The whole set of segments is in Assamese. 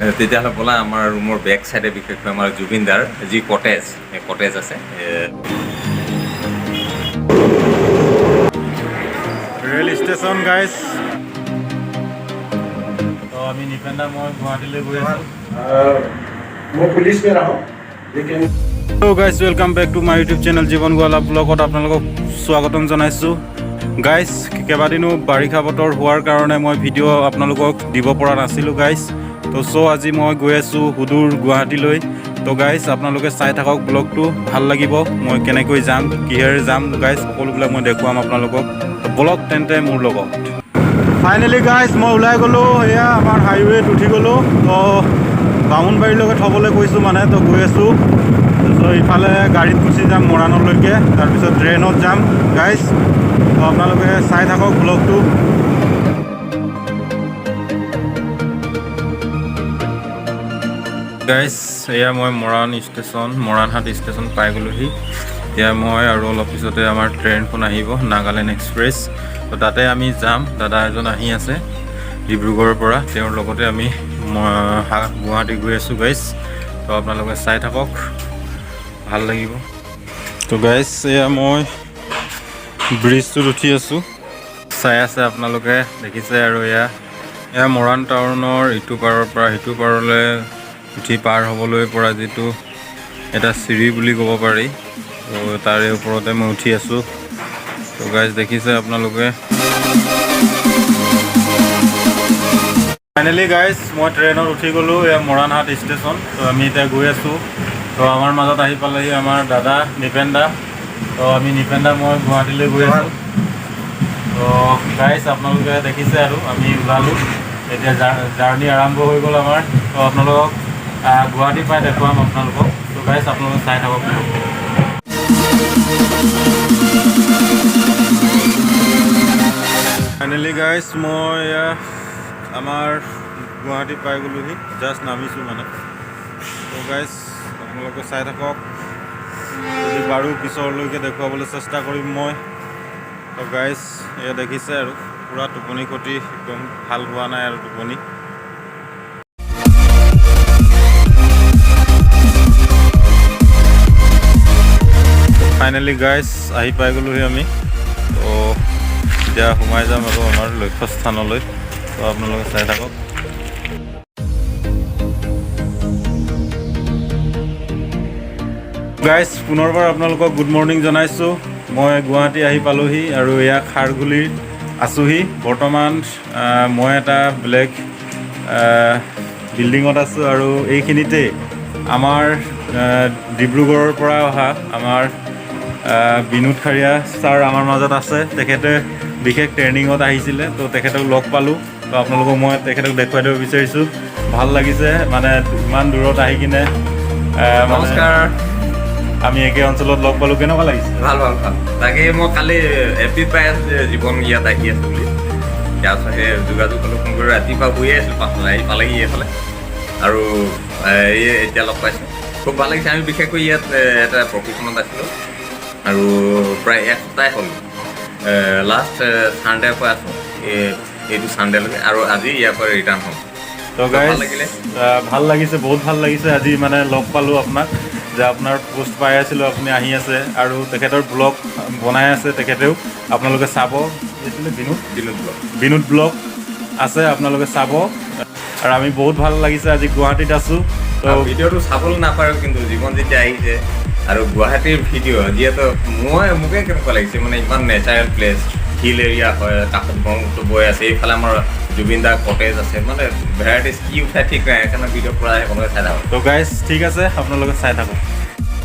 তেতিয়াহ'লে ব'লা আমাৰ ৰুমৰ বেক চাইডে বিশেষকৈ আমাৰ জুবিনদাৰ যি কটেজ আছে ৰেল ষ্টেচন গাইজ তো আমি নিপেন্দা মই গুৱাহাটীলৈ গৈ আছোঁ मैं पुलिस में रहा हूँ लेकिन hello' guys welcome back to my YouTube channel Jiban Gowala ব্লগত আপোনালোকক স্বাগতম জনাইছোঁ গাইজ কেইবাদিনো বাৰিষা বতৰ হোৱাৰ কাৰণে মই ভিডিঅ' আপোনালোকক দিব পৰা নাছিলোঁ গাইজ তো আজি মই গৈ আছোঁ সুদূৰ গুৱাহাটীলৈ তো গাইজ আপোনালোকে চাই থাকক ব্লগটো ভাল লাগিব মই কেনেকৈ যাম কিহেৰে যাম গাইজ সকলোবিলাক মই দেখুৱাম আপোনালোকক ব্লগ তেন্তে মোৰ লগত ফাইনেলি গাইজ মই ওলাই গ'লোঁ এয়া আমাৰ হাইৱেত উঠি গ'লোঁ তো বামুণবাৰীলৈকে থ'বলৈ কৈছোঁ মানে তো গৈ আছোঁ তাৰপিছত ইফালে গাড়ীত গুচি যাম মৰাণলৈকে তাৰপিছত ট্ৰেইনত যাম গাইজ তো আপোনালোকে চাই থাকক ব্লগটো গাইজ এয়া মই মৰাণহাট ষ্টেচন পাই গ'লোহি এতিয়া মই আৰু অলপ পিছতে আমাৰ ট্ৰেইনখন আহিব নাগালেণ্ড এক্সপ্ৰেছ তো তাতে আমি যাম দাদা এজন আহি আছে ডিব্ৰুগড়ৰ পৰা তেওঁৰ লগতে আমি গুৱাহাটী গৈ আছোঁ গাইজ তো আপোনালোকে চাই থাকক ভাল লাগিব তো গাইজ এয়া মই ব্ৰিজটোত উঠি আছোঁ চাই আছে আপোনালোকে দেখিছে আৰু এয়া মৰাণ টাউনৰ ইটো পাৰৰ পৰা সিটো পাৰলৈ উঠি পাৰ হ'বলৈ পৰা যিটো এটা চিৰি বুলি ক'ব পাৰি তো তাৰে ওপৰতে মই উঠি আছোঁ তো গাইজ দেখিছে আপোনালোকে ফাইনেলি গাইজ মই ট্ৰেইনত উঠি গ'লোঁ এয়া মৰাণহাট ষ্টেচন তো আমি এতিয়া গৈ আছোঁ তো আমাৰ মাজত আহি পালেহি আমাৰ দাদা নিপেন্দা তো আমি নিপেন্দা মই গুৱাহাটীলৈ গৈ আছোঁ তো গাইজ আপোনালোকে দেখিছে আৰু আমি ওলালোঁ এতিয়া জাৰ্ণি আৰম্ভ হৈ গ'ল আমাৰ তো আপোনালোকক গুৱাহাটী পাই দেখুৱাম আপোনালোকক তো গাইজ আপোনালোকে চাই থাকক ফাইনেলি গাইজ মই আমাৰ গুৱাহাটী পাই গ'লোহি জাষ্ট নামিছোঁ মানে তো গাইজ আপোনালোকে চাই থাকক যদি বাৰু পিছৰলৈকে দেখুৱাবলৈ চেষ্টা কৰিম মই তো গাইজ এয়া দেখিছে আৰু পূৰা টোপনি ক্ষতি একদম ভাল হোৱা নাই আৰু টোপনি ফাইনেলি গাইজ আহি পাই গ'লোহি আমি তো এতিয়া সোমাই যাম আৰু আমাৰ লক্ষ্যস্থানলৈ তো আপোনালোকে চাই থাকক গাইজ পুনৰবাৰ আপোনালোকক গুড মৰ্ণিং জনাইছোঁ মই গুৱাহাটী আহি পালোহি আৰু এয়া খাৰঘুলিত আছোঁহি বৰ্তমান মই এটা ব্লেক বিল্ডিঙত আছোঁ আৰু এইখিনিতে আমাৰ ডিব্ৰুগড়ৰ পৰা অহা আমাৰ বিনোদ খাৰিয়া ছাৰ আমাৰ মাজত আছে তেখেতে বিশেষ ট্ৰেইনিঙত আহিছিলে তো তেখেতক লগ পালোঁ তো আপোনালোকক মই তেখেতক দেখুৱাই দিব বিচাৰিছোঁ ভাল লাগিছে মানে ইমান দূৰত আহি কিনে নমস্কাৰ আমি একে অঞ্চলত লগ পালোঁ কেনেকুৱা লাগিছে ভাল তাকে মই কালি এপি পাই আছোঁ যে জীৱন ইয়াত আহি আছোঁ বুলি তাৰপিছত সেই যোগাযোগ হ'লোঁ ফোন কৰি ৰাতিপুৱা শুয়ে আছিলোঁ পাছলৈ আহি পালেহি এইফালে আৰু এতিয়া লগ পাইছোঁ খুব ভাল লাগিছে আমি বিশেষকৈ ইয়াত এটা প্ৰশিক্ষণত আছিলোঁ আৰু প্ৰায় এসপ্তাহ হ'ল লাষ্ট ছানডেৰ পৰা আছোঁ এইটো ছানডেলৈকে আৰু আজি ইয়াৰ পৰা ৰিটাৰ্ণ হ'ম তো গাইজ ভাল লাগিছে বহুত ভাল লাগিছে আজি মানে লগ পালোঁ আপোনাক যে আপোনাৰ পোষ্ট পাই আছিলোঁ আপুনি আহি আছে আৰু তেখেতৰ ব্লগ বনাই আছে তেখেতেও আপোনালোকে চাব বিনোদ ব্লগ আছে আপোনালোকে চাব আৰু আমি বহুত ভাল লাগিছে আজি গুৱাহাটীত আছোঁ তো ভিডিঅ'টো চাবলৈ নাপাৰোঁ কিন্তু জীৱন যেতিয়া আহিছে আৰু গুৱাহাটীৰ ভিডিঅ' যিহেতু মোকে কেনেকুৱা লাগিছে মানে ইমান নেচাৰেল প্লেচ হিল এৰিয়া হয় কাষত ব্ৰহ্মপুত্ৰ বৈ আছে এইফালে আমাৰ জুবিনদাৰ কটেজ আছে মানে ভেৰাইটিজ কি উঠাই ঠিক নাই সেইকাৰণে ভিডিঅ' পৰা আপোনালোকে চাই থাকক তো গাইজ ঠিক আছে আপোনালোকে চাই থাকক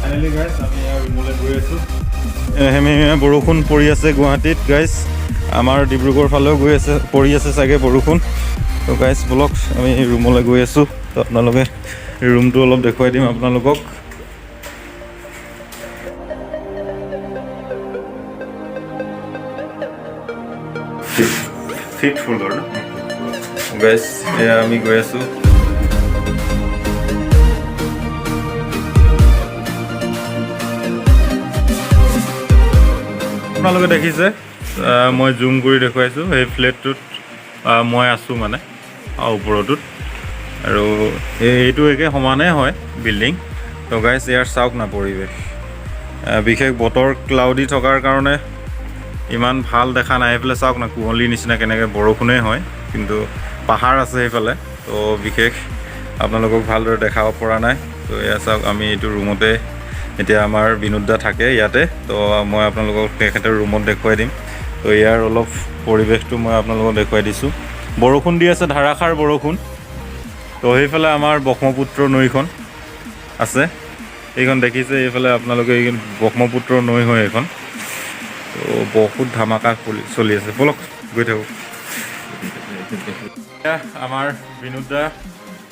ফাইনেলি গাইজ আমি ৰুমলৈ গৈ আছোঁ হেমেহিমে বৰষুণ পৰি আছে গুৱাহাটীত গাইজ আমাৰ ডিব্ৰুগড় ফালেও পৰি আছে চাগে বৰষুণ তো গাইজ বলক আমি ৰুমলৈ গৈ আছোঁ তো আপোনালোকে ৰুমটো অলপ দেখুৱাই দিম আপোনালোকক ফিফ্থ ফ্লোৰ গাইজ এয়া আমি গৈ আছোঁ আপোনালোকে দেখিছে মই জুম কৰি দেখুৱাইছোঁ সেই ফ্লেটটোত মই আছোঁ মানে ওপৰটোত আৰু এইটো একে সমানে হয় বিল্ডিং। তো গাইজ ইয়াৰ চাওক না পৰিৱেশ, বিশেষ বতৰ ক্লাউডি থকাৰ কাৰণে ইমান ভাল দেখা নাই। এইফালে চাওক না কুঁৱলীৰ নিচিনা কেনেকৈ বৰষুণেই হয়, কিন্তু পাহাৰ আছে সেইফালে, তো বিশেষ আপোনালোকক ভালদৰে দেখাব পৰা নাই। তো এয়া চাওক, আমি এইটো ৰুমতে এতিয়া আমাৰ বিনোদ দা থাকে ইয়াতে, তো মই আপোনালোকক তেখেতৰ ৰুমত দেখুৱাই দিম। তো ইয়াৰ অলপ পৰিৱেশটো মই আপোনালোকক দেখুৱাই দিছোঁ। বৰষুণ দি আছে, ধাৰাসাৰ বৰষুণ। তো সেইফালে আমাৰ ব্ৰহ্মপুত্ৰ নৈখন আছে, এইখন দেখিছে এইফালে আপোনালোকে, এইখন ব্ৰহ্মপুত্ৰ নৈ হয় এইখন। তো বহুত ধামাকা চলি আছে, বলক গৈ থাকোঁ। আমাৰ বিনোদ দা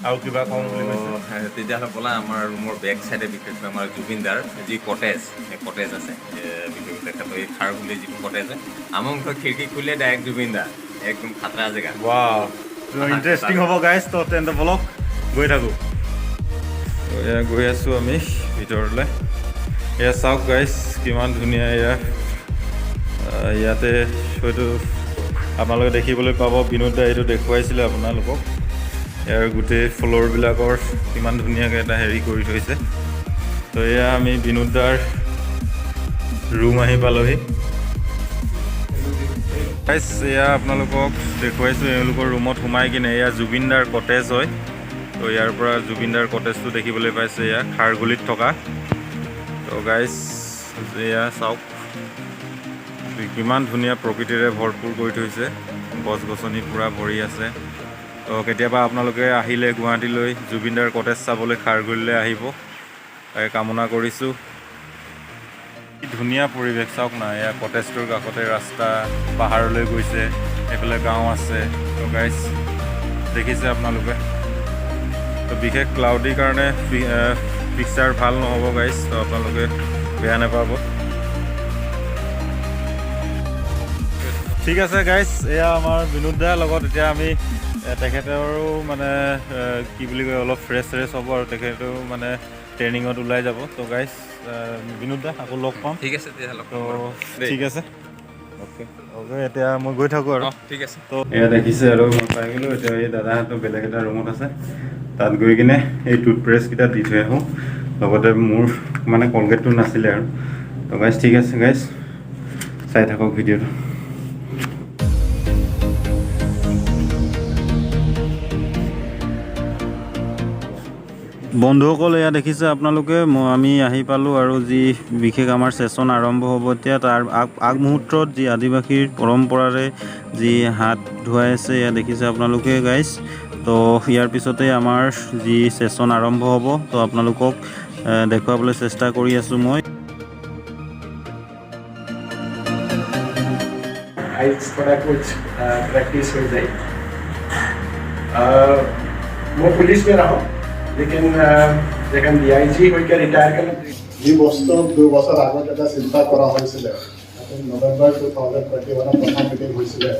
আৰু কিবা কওঁ বুলি কৈছে? তেতিয়াহ'লে ব'লা আমাৰ ৰুমৰ বেক চাইডে বিশেষকৈ আমাৰ জুবিনদাৰ যি কটেজ, সেই কটেজ আছে, বিশেষকৈ তেখেতৰ এই খাৰঘুলি যিটো কটেজ হয়, আমাৰ মুখৰ খিৰিকী খুলিলে ডাইৰেক্ট জুবিনদা, একদম খাতৰা জেগা। ৱাও, ইণ্টাৰেষ্টিং হ'ব গাইজ। তো তেন্তে বলক গৈ থাকোঁ। এয়া গৈ আছোঁ আমি ভিতৰলৈ। এয়া চাওক গাইজ, কিমান ধুনীয়া এয়া। ইয়াতে হয়তো আপোনালোকে দেখিবলৈ পাব, বিনোদ দা এইটো দেখুৱাইছিলে আপোনালোকক। ইয়াৰ গোটেই ফ্ল'ৰবিলাকৰ কিমান ধুনীয়াকৈ এটা হেৰি কৰি থৈছে। তো এয়া আমি বিনোদ দাৰ ৰুম আহি পালোহি। গাইজ এয়া আপোনালোকক দেখুৱাইছোঁ এওঁলোকৰ ৰুমত সোমাই কিনে। এয়া জুবিনদাৰ কটেজ হয়। তো ইয়াৰ পৰা জুবিনদাৰ কটেজটো দেখিবলৈ পাইছে, এয়া খাৰগুলিত থকা। তো গাইজ এয়া চাওক, কিমান ধুনীয়া প্ৰকৃতিৰে ভৰপূৰ কৰি থৈছে, গছ গছনি পূৰা ভৰি আছে। তো কেতিয়াবা আপোনালোকে আহিলে গুৱাহাটীলৈ জুবিনদাৰ কটেজ চাবলৈ খাৰগুলিলৈ আহিব, তাকে কামনা কৰিছোঁ। কি ধুনীয়া পৰিৱেশ চাওক না, এয়া কটেজটোৰ কাষতে ৰাস্তা, পাহাৰলৈ গৈছে, এইফালে গাঁও আছে। তো গাইজ দেখিছে আপোনালোকে। তো বিশেষ ক্লাউডিৰ কাৰণে পিকচাৰ ভাল নহ'ব গাইজ, তো আপোনালোকে বেয়া নাপাব। ঠিক আছে গাইজ, এয়া আমাৰ বিনোদ দাৰ লগত এতিয়া আমি তেখেতৰো মানে কি বুলি কয়, অলপ ফ্ৰেছ হ'ব আৰু তেখেতেও মানে ট্ৰেইনিঙত ওলাই যাব। তো গাইজ বিনোদ দা আকৌ লগ পাম। ঠিক আছে তেতিয়াহ'লে। তো ঠিক আছে, অ'কে এতিয়া মই গৈ থাকোঁ আৰু। ঠিক আছে। তো এয়া দেখিছে আৰু মই পাই গ'লোঁ। এতিয়া এই দাদাহঁতৰ বেলেগ এটা ৰুমত আছে, তাত গৈ কিনে এই টুথব্ৰাছকেইটা দি থৈ আহোঁ, লগতে মোৰ মানে কলগেটটো নাছিলে আৰু। তো গাইজ ঠিক আছে গাইজ, চাই থাকক ভিডিঅ'টো। বন্ধুসকল এয়া দেখিছে আপোনালোকে, আমি আহি পালোঁ আৰু যি বিশেষ আমাৰ ছেশ্যন আৰম্ভ হ'ব এতিয়া। তাৰ আগমুহূৰ্তত যি আদিবাসীৰ পৰম্পৰাৰে যি হাত ধুৱাই আছে, এয়া দেখিছে আপোনালোকে গাইজ। তো ইয়াৰ পিছতে আমাৰ যি ছেশ্যন আৰম্ভ হ'ব, তো আপোনালোকক দেখুৱাবলৈ চেষ্টা কৰি আছোঁ মই। मैं पुलिस में रहा, लेकिन जखन DIG होकर रिटायर कर जी बस्तु 2 বছৰ আগত এটা চিন্তা কৰা হৈছিলে। নৱেম্বৰ 2021 প্ৰথম মিটিং হৈছিলে,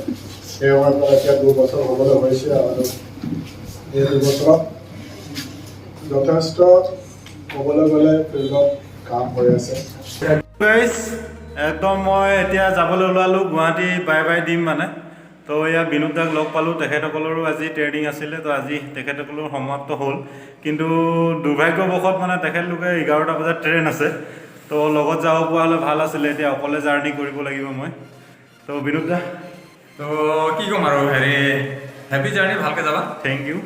সেই সময়ৰ পৰা এতিয়া 2 বছৰ হ'বলৈ হৈছে আৰু এই 2 বছৰত যথেষ্ট ক'বলৈ গ'লে ফিল্ডত কাম হৈ আছে। একদম মই এতিয়া যাবলৈ ওলালোঁ, গুৱাহাটী বাই বাই দিম মানে। তো এয়া বিনোদ দাক লগ পালোঁ, তেখেতসকলৰো আজি ট্ৰেইনিং আছিলে। তো আজি তেখেতসকলৰ সমাপ্ত হ'ল, কিন্তু দুৰ্ভাগ্যবশত মানে তেখেতলোকে 11টা বজাত ট্ৰেইন আছে। তো লগত যাব পৰা হ'লে ভাল আছিলে, এতিয়া অকলে জাৰ্ণি কৰিব লাগিব মই। তো বিনোদ দা, তো কি ক'ম আৰু, হেপী জাৰ্ণি, ভালকৈ যাবা। Thank U.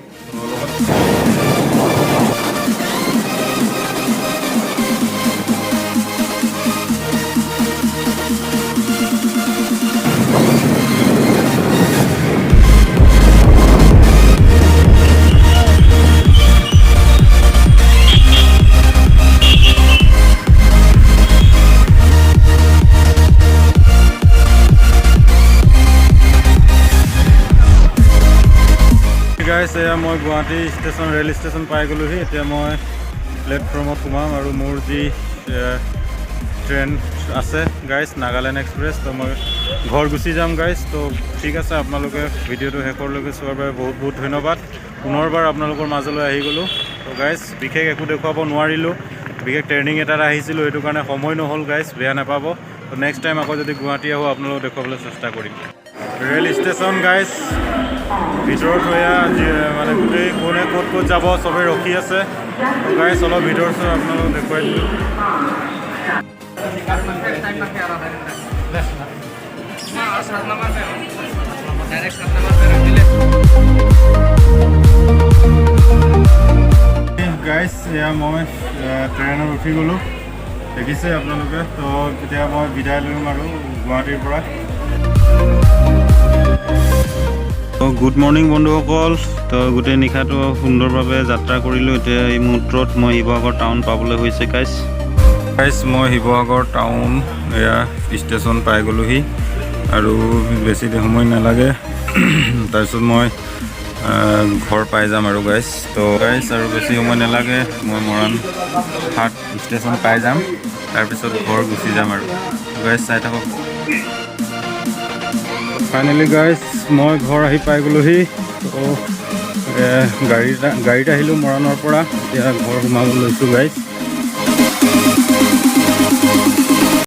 গাইজ এয়া মই গুৱাহাটী ষ্টেচন, ৰেল ষ্টেচন পাই গ'লোহি। এতিয়া মই প্লেটফৰ্মত সোমাম আৰু মোৰ যি ট্ৰেইন আছে গাইজ, নাগালেণ্ড এক্সপ্ৰেছ। তো মই ঘৰ গুচি যাম গাইজ। তো ঠিক আছে, আপোনালোকে ভিডিঅ'টো শেষৰলৈকে চোৱাৰ বাবে বহুত বহুত ধন্যবাদ। পুনৰবাৰ আপোনালোকৰ মাজলৈ আহি গ'লোঁ। তো গাইজ বিশেষ একো দেখুৱাব নোৱাৰিলোঁ, বিশেষ ট্ৰেইনিং এটাত আহিছিলোঁ, সেইটো কাৰণে সময় নহ'ল গাইজ, বেয়া নাপাব। তো নেক্সট টাইম আকৌ যদি গুৱাহাটী আহোঁ আপোনালোকক দেখুৱাবলৈ চেষ্টা কৰিম। ৰেল ষ্টেচন গাইজ, ভিতৰত এয়া মানে গোটেই কোনে ক'ত ক'ত যাব চবেই ৰখি আছে। গাইছ অলপ ভিতৰত আপোনালোকক দেখুৱাই দিলোঁ। গাইছ এয়া মই ট্ৰেইনত উঠি গ'লোঁ, দেখিছে আপোনালোকে। তো এতিয়া মই বিদায় ল'ম আৰু গুৱাহাটীৰ পৰা। তো গুড মৰ্ণিং বন্ধুসকল। তো গোটেই নিশাটো সুন্দৰভাৱে যাত্ৰা কৰিলোঁ। এতিয়া এই মুহূৰ্তত মই শিৱসাগৰ টাউন পাবলৈ হৈছে গাইছ। মই শিৱসাগৰ টাউন এয়া ষ্টেচন পাই গ'লোহি আৰু বেছি সময় নালাগে, তাৰপিছত মই ঘৰ পাই যাম আৰু গাইছ। তো গাইছ আৰু বেছি সময় নালাগে, মই মৰাণ হাট ষ্টেচন পাই যাম, তাৰপিছত ঘৰ গুচি যাম আৰু গাইছ চাই থাকক। ফাইনেলি গাইছ মই ঘৰ আহি পাই গ'লোহি। তো গাড়ীত আহিলোঁ মৰাণৰ পৰা, এতিয়া ঘৰ সোমাব লৈছোঁ গাইছ।